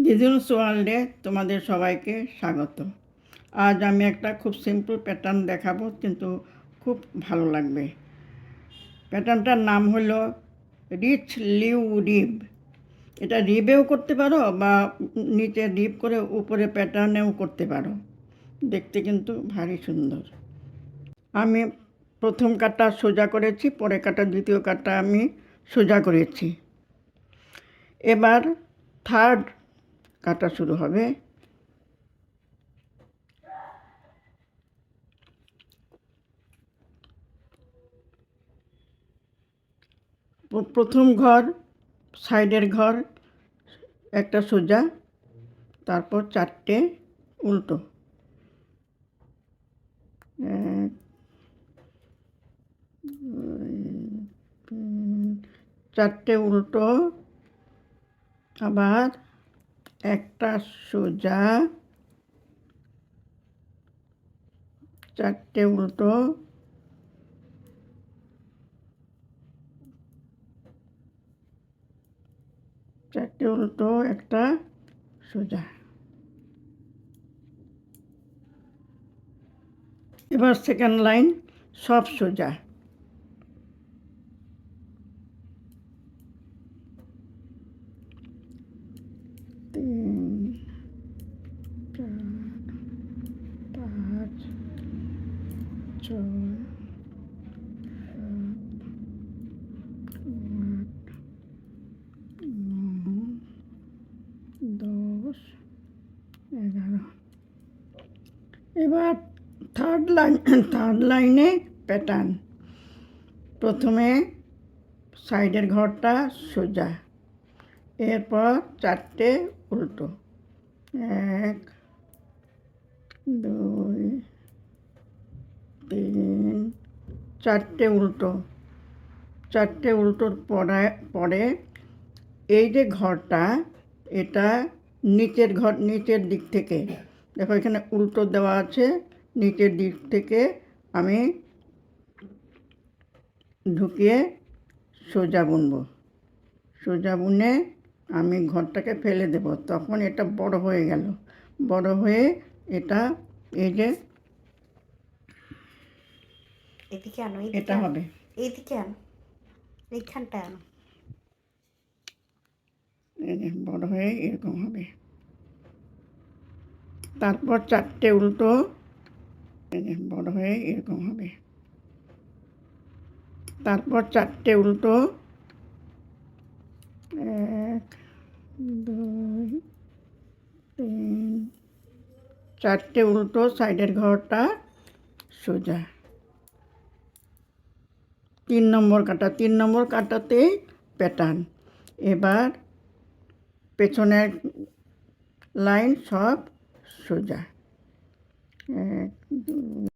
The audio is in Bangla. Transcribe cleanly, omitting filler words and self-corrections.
দিদুনস ওয়ার্ল্ডে তোমাদের সবাইকে স্বাগত। আজ আমি একটা খুব সিম্পল প্যাটার্ন দেখাবো, কিন্তু খুব ভালো লাগবে। প্যাটার্নটার নাম হলো রিচ লিউ রিব। এটা রিবেও করতে পারো বা নিচে রিব করে উপরে প্যাটার্নেও করতে পারো। দেখতে কিন্তু ভারী সুন্দর। আমি প্রথম কাটটা সোজা করেছি, পরে কাটা দ্বিতীয় কাটটা আমি সোজা করেছি। এবার থার্ড কাটা শুরু হবে। প্রথম ঘর, সাইডের ঘর একটা সোজা, তারপর চারটে উল্টো, এক, দুই, তিন, চারটে উল্টো, আবার একটা সোজা, চারটে উল্টো, চারটে উল্টো, একটা সোজা। এবার সেকেন্ড লাইন সব সোজা। তিন, চার, পাঁচ, ছয়, সাত, আট, 9, 10, 11। এবার থার্ড লাইনে প্যাটার্ন। প্রথমে সাইডের ঘরটা সোজা, এরপর চারটে উল্টো, এক, দুই, তিন, চারটে উল্টো। চারটে উল্টোর পরে এই যে ঘরটা, এটা নিচের দিক থেকে, দেখো এখানে উল্টো দেওয়া আছে, নিচের দিক থেকে আমি ঢুকিয়ে সোজা বুনবো। সোজা বুনে আমি ঘরটাকে ফেলে দেব, তখন এটা বড় হয়ে গেল। বড় হয়ে এটা এই যে এদিকে আনো, এটা হবে, এইদিকে আনো, এইখানটা আনো। এই যে বড় হয়ে এরকম হবে। তারপর চারটে উল্টো, এই যে বড় হয়ে এরকম হবে। তারপর চারটে উল্টো, এক, দুই, তিন, চারটে উল্টো, সাইডের ঘরটা সোজা। 3 নম্বর কাটাতে প্যাটার্ন। এবার পেছনের লাইন সব সোজা, এক, দুই।